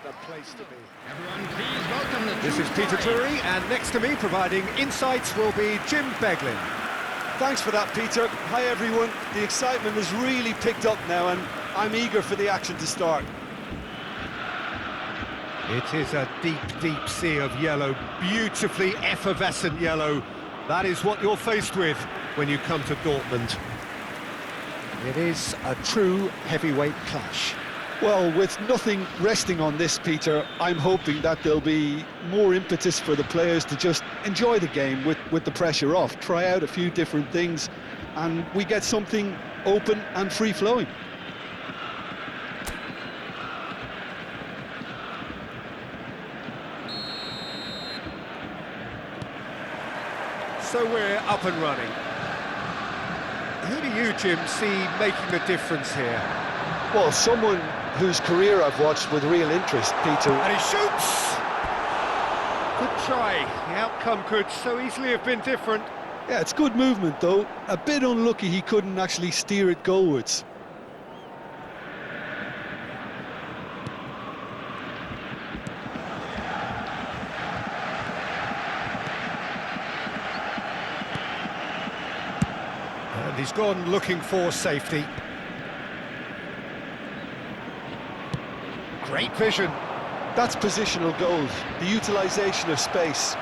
the place to be. Everyone, please welcome the This is Peter Drury, and next to me, providing insights, will be Jim Beglin. Thanks for that, Peter. Hi, everyone. The excitement has really picked up now, and I'm eager for the action to start. It is a deep, deep sea of yellow, beautifully effervescent yellow. That is what you're faced with when you come to Dortmund. It is a true heavyweight clash. Well, with nothing resting on this, Peter, I'm hoping that there'll be more impetus for the players to just enjoy the game with the pressure off, try out a few different things, and we get something open and free-flowing. So we're up and running. Who do you, Jim, see making the difference here? Well, someone whose career I've watched with real interest, Peter. And he shoots! Good try. The outcome could so easily have been different. Yeah, it's good movement, though. A bit unlucky he couldn't actually steer it goalwards. And he's gone looking for safety. Great vision. That's positional goal, the utilisation of space.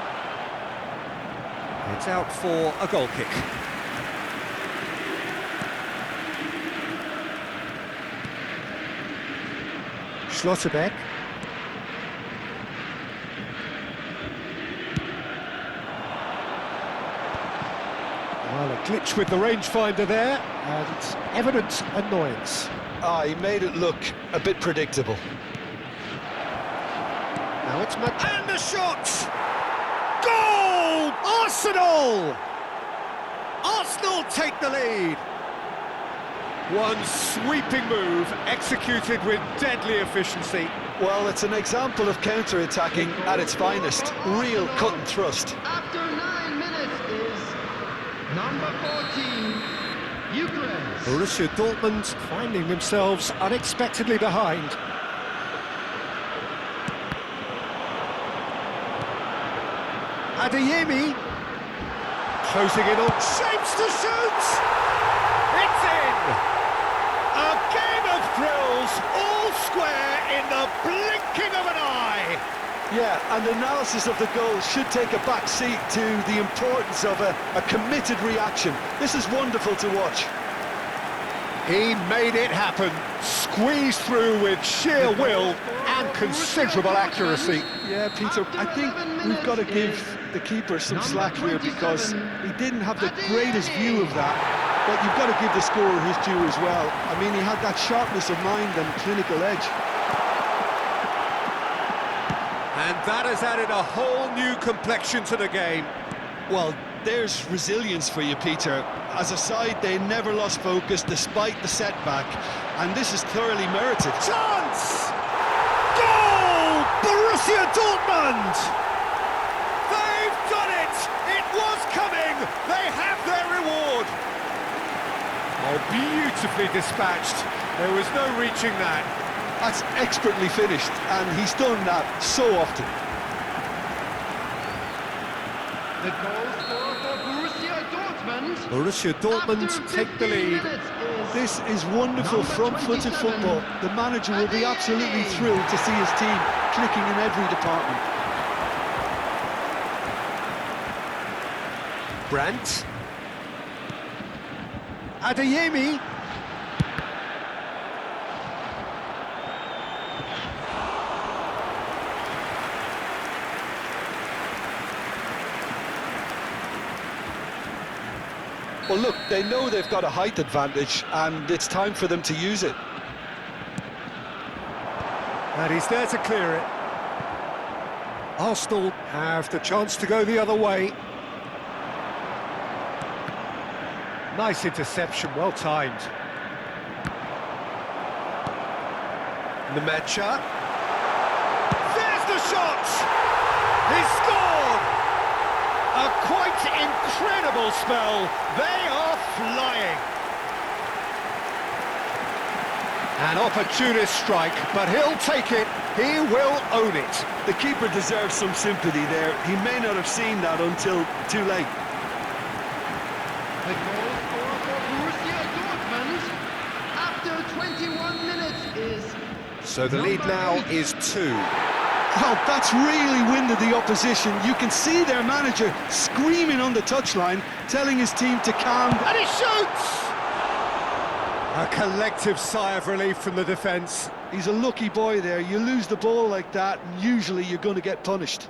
It's out for a goal kick. Schlotterbeck. Well, a glitch with the rangefinder there, and evident annoyance. He made it look a bit predictable. Now it's and the shot! Goal! Arsenal! Arsenal take the lead. One sweeping move executed with deadly efficiency. Well, it's an example of counter-attacking at its finest. Real cut and thrust. After 9 minutes is number 14, Ukraine. Borussia Dortmund finding themselves unexpectedly behind. Adeyemi closing in on shapes to shoot. It's in. A game of thrills, all square in the blinking of an eye. Yeah, and analysis of the goal should take a back seat to the importance of a committed reaction. This is wonderful to watch. He made it happen, squeezed through with sheer will and considerable accuracy. Yeah, Peter, I think we've got to give the keeper some slack here because he didn't have the greatest view of that. But you've got to give the scorer his due as well. I mean, he had that sharpness of mind and clinical edge. And that has added a whole new complexion to the game. Well, there's resilience for you, Peter. As a side, they never lost focus despite the setback, and this is thoroughly merited. Chance! Goal! Borussia Dortmund! They've done it! It was coming! They have their reward! Oh, beautifully dispatched. There was no reaching that. That's expertly finished, and he's done that so often. The goal scorer for Borussia Dortmund. Borussia Dortmund take the lead. This is wonderful front-footed football. The manager will be absolutely thrilled to see his team clicking in every department. Brandt. Adeyemi. Well, look, they know they've got a height advantage, and it's time for them to use it. And he's there to clear it. Arsenal have the chance to go the other way. Nice interception, well timed. Nemecha. There's the shot! He scored! A quite incredible spell. They are flying. An opportunist strike, but he'll take it. He will own it. The keeper deserves some sympathy there. He may not have seen that until too late. The goal scorer for Borussia Dortmund after 21 minutes is... So the lead now is 2. Well, that's really winded the opposition. You can see their manager screaming on the touchline, telling his team to calm. And he shoots! A collective sigh of relief from the defence. He's a lucky boy there. You lose the ball like that, and usually you're going to get punished.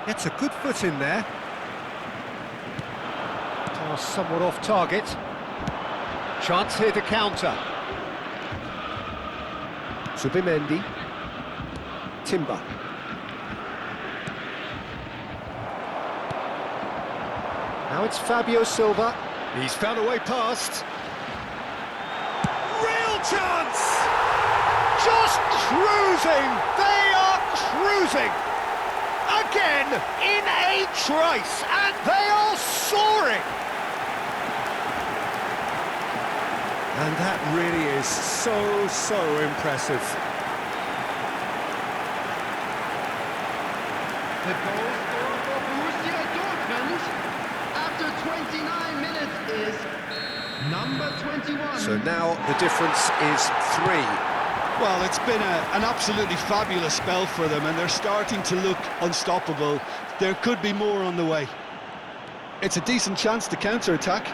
Gets a good foot in there. Pass somewhat off target. Chance here to counter. Zubimendi. Timber. Now it's Fabio Silva. He's found a way past. Real chance! Just cruising! They are cruising! Again, in a trice, and they are soaring! And that really is so impressive. The goal scorer for Borussia Dortmund after 29 minutes is number 21. So now the difference is 3. Well, it's been an absolutely fabulous spell for them, and they're starting to look unstoppable. There could be more on the way. It's a decent chance to counter-attack.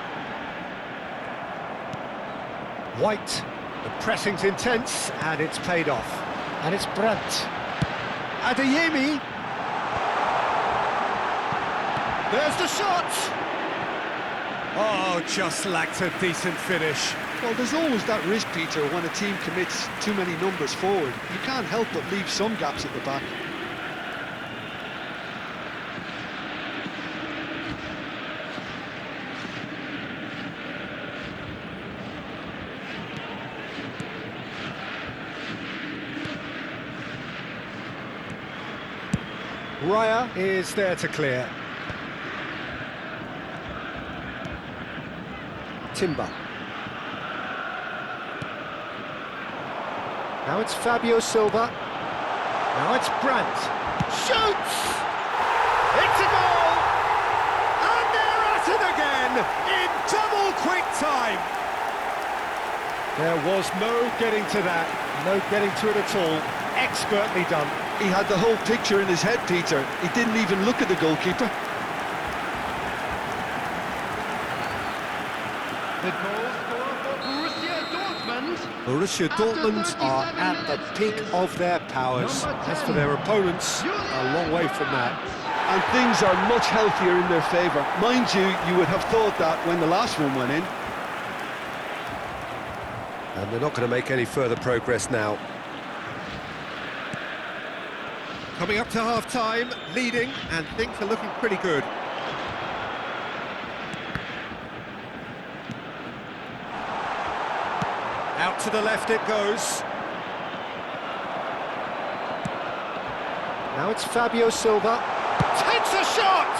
White, the pressing's intense, and it's paid off. And it's Brandt. Adeyemi. There's the shot! Oh, just lacked a decent finish. Well, there's always that risk, Peter, when a team commits too many numbers forward. You can't help but leave some gaps at the back. Raya is there to clear. Timber. Now it's Fabio Silva. Now it's Brandt. Shoots! It's a goal! And they're at it again in double quick time. There was no getting to that, no getting to it at all. Expertly done. He had the whole picture in his head, Peter. He didn't even look at the goalkeeper. The goal scorer for Borussia Dortmund. Borussia Dortmund are at the peak of their powers. As for their opponents, a long way from that. And things are much healthier in their favour. Mind you, you would have thought that when the last one went in. And they're not going to make any further progress now. Coming up to half-time, leading, and things are looking pretty good. Out to the left it goes. Now it's Fabio Silva. Takes a shot!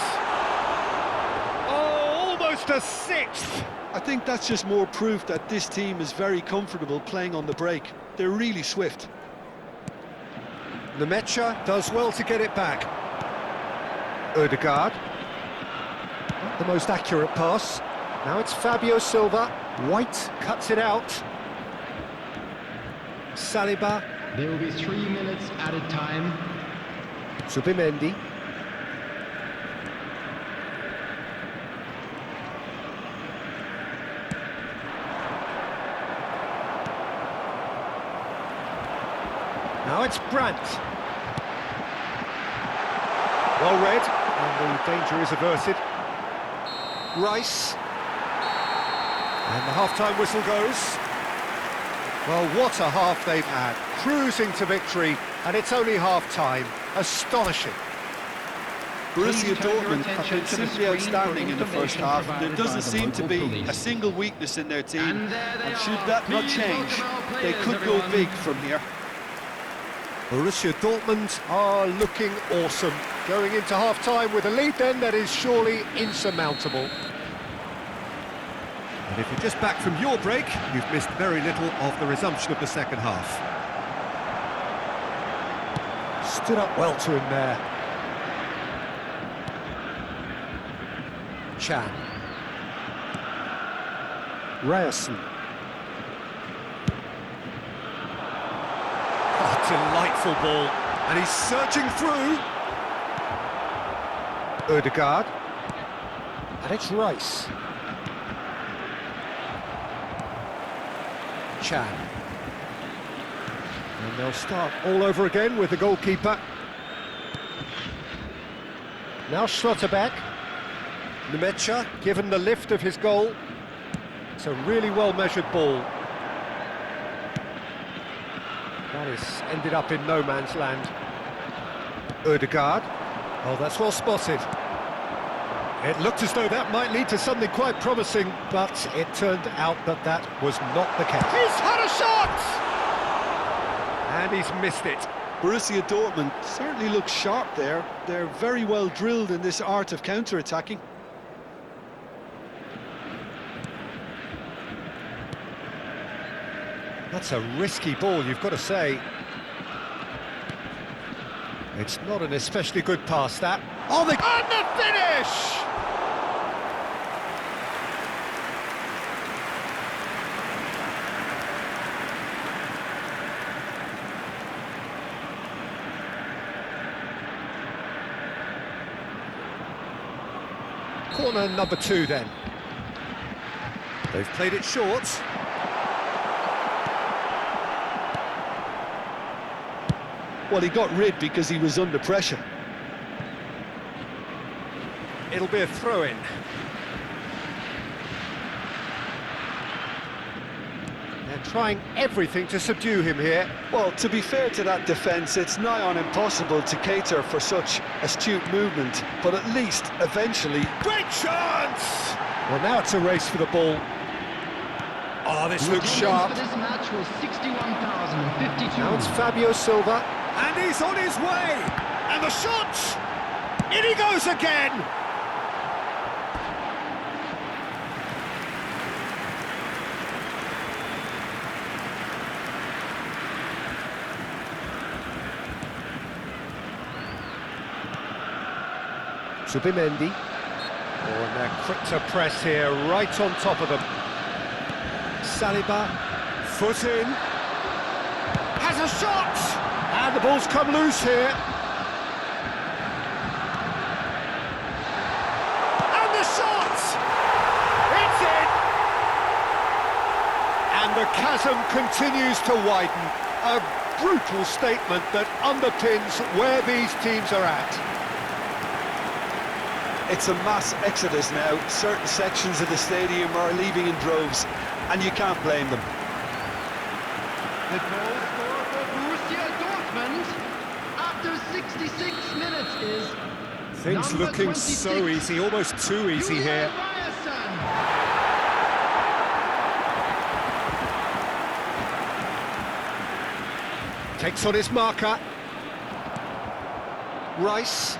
Oh, almost a sixth! I think that's just more proof that this team is very comfortable playing on the break. They're really swift. Nemecha does well to get it back. Odegaard. Not the most accurate pass. Now it's Fabio Silva. White cuts it out. Saliba. There will be 3 minutes added time. Zubimendi. Now it's Brandt. Well read, and the danger is averted. Rice. And the half-time whistle goes. Well, what a half they've had. Cruising to victory, and it's only half-time. Astonishing. Borussia Please turn your Dortmund have attention been to the simply screen outstanding for in the first information half. There provided by doesn't the seem to local be police. a single weakness in their team, And there they should are. that not Please change, welcome our they players, could go everyone. big from here. Borussia Dortmund are looking awesome. Going into half-time with a lead then that is surely insurmountable. And if you're just back from your break, you've missed very little of the resumption of the second half. Stood up well to him there. Chan. Ryerson. Oh, delightful ball. And he's surging through. Ødegaard. And it's Rice. Chan. And they'll start all over again with the goalkeeper. Now Schlotterbeck. Nemecha, given the lift of his goal. It's a really well-measured ball. That is ended up in no man's land. Ødegaard. Oh, that's well spotted. It looked as though that might lead to something quite promising, but it turned out that that was not the case. He's had a shot! And he's missed it. Borussia Dortmund certainly looks sharp there. They're very well drilled in this art of counter-attacking. That's a risky ball, you've got to say. It's not an especially good pass, that. Oh, and the finish! Corner number 2 then. They've played it short. Well, he got rid because he was under pressure. It'll be a throw-in. They're trying everything to subdue him here. Well, to be fair to that defence, it's nigh on impossible to cater for such astute movement, but at least, eventually... Great chance! Well, now it's a race for the ball. Oh, this looks sharp. For this match was 61,052. Now it's Fabio Silva, and he's on his way! And the shot! In he goes again! Subimendi. Oh, and they're quick to press here, right on top of them. Saliba, foot in, has a shot! And the ball's come loose here. And the shot! It's in! And the chasm continues to widen. A brutal statement that underpins where these teams are at. It's a mass exodus now. Certain sections of the stadium are leaving in droves, and you can't blame them. The goal scorer for Borussia Dortmund after 66 minutes is Things number looking 26, so easy, almost too easy here. Ryerson. Takes on his marker. Rice.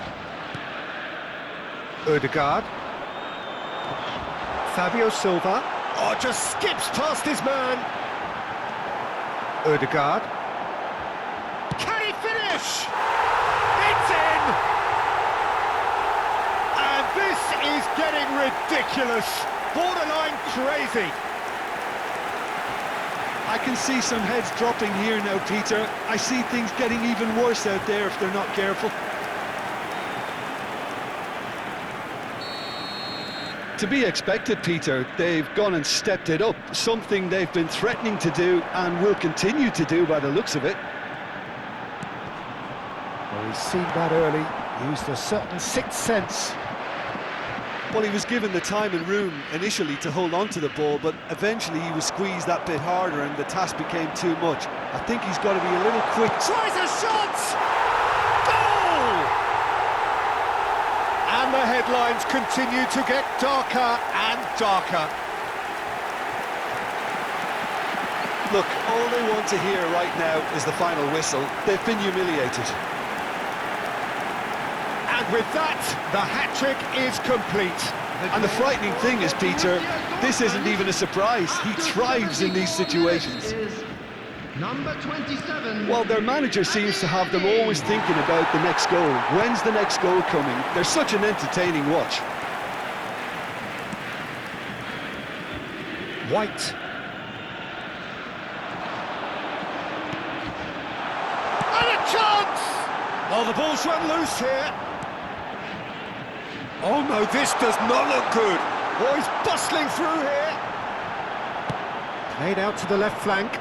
Ødegaard. Fabio Silva. Oh, just skips past his man. Ødegaard. Can he finish? It's in! And this is getting ridiculous. Borderline crazy. I can see some heads dropping here now, Peter. I see things getting even worse out there if they're not careful. To be expected, Peter. They've gone and stepped it up, something they've been threatening to do and will continue to do by the looks of it. Well, he's seen that early, used a certain sixth sense. Well, he was given the time and room initially to hold on to the ball, but eventually he was squeezed that bit harder and the task became too much. I think he's got to be a little quick. Tries a shot! Goal! the headlines continue to get darker and darker. Look, all they want to hear right now is the final whistle. They've been humiliated. And with that, the hat-trick is complete. And the frightening thing is, Peter, this isn't even a surprise. He thrives in these situations. Number 27. Well, their manager seems to have them always thinking about the next goal. When's the next goal coming? They're such an entertaining watch. White. And a chance! Oh, the ball's run loose here. Oh no, this does not look good. Oh, he's bustling through here. Played out to the left flank.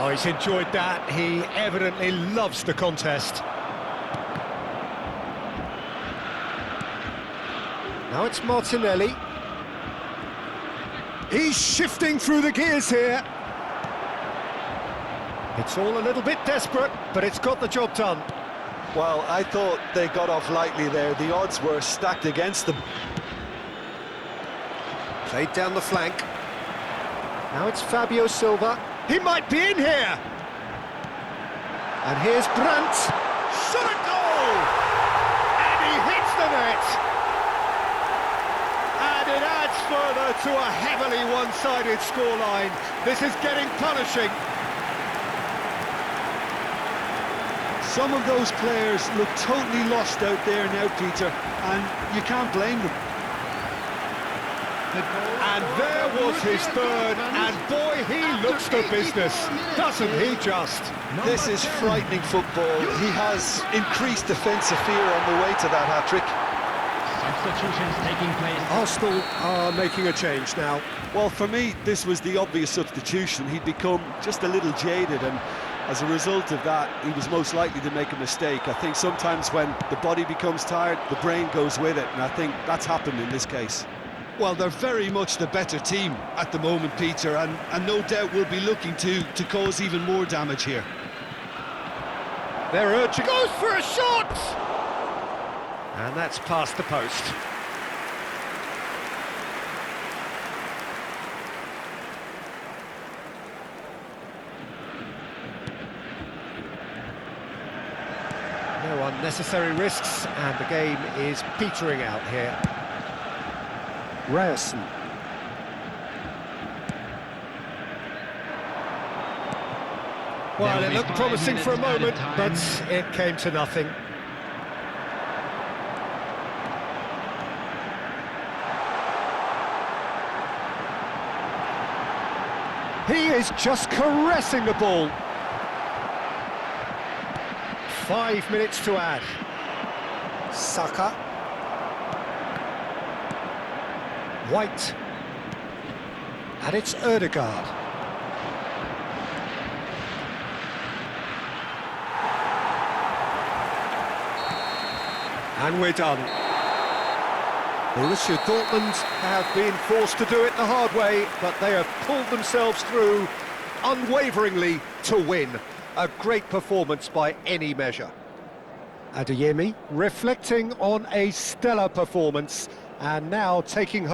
Oh, he's enjoyed that. He evidently loves the contest. Now it's Martinelli. He's shifting through the gears here. It's all a little bit desperate, but it's got the job done. Well, I thought they got off lightly there. The odds were stacked against them. Played down the flank. Now it's Fabio Silva. He might be in here! And here's Brandt. Shot a goal! And he hits the net! And it adds further to a heavily one-sided scoreline. This is getting punishing. Some of those players look totally lost out there now, Peter, and you can't blame them. And there was his third, and boy, he looks the business, doesn't he just? This is frightening football. He has increased defensive fear on the way to that hat-trick. Substitutions taking place. Arsenal are making a change now. Well, for me, this was the obvious substitution. He'd become just a little jaded, and as a result of that, he was most likely to make a mistake. I think sometimes when the body becomes tired, the brain goes with it, and I think that's happened in this case. Well, they're very much the better team at the moment, Peter, and no doubt will be looking to cause even more damage here. They're urging, goes for a shot! And that's past the post. No unnecessary risks, and the game is petering out here. Ryerson. Well, it looked promising for a moment, but it came to nothing. He is just caressing the ball. 5 minutes to add. Saka. White. And it's Ødegaard. And we're done. Borussia Dortmund have been forced to do it the hard way, but they have pulled themselves through unwaveringly to win. A great performance by any measure. Adeyemi reflecting on a stellar performance and now taking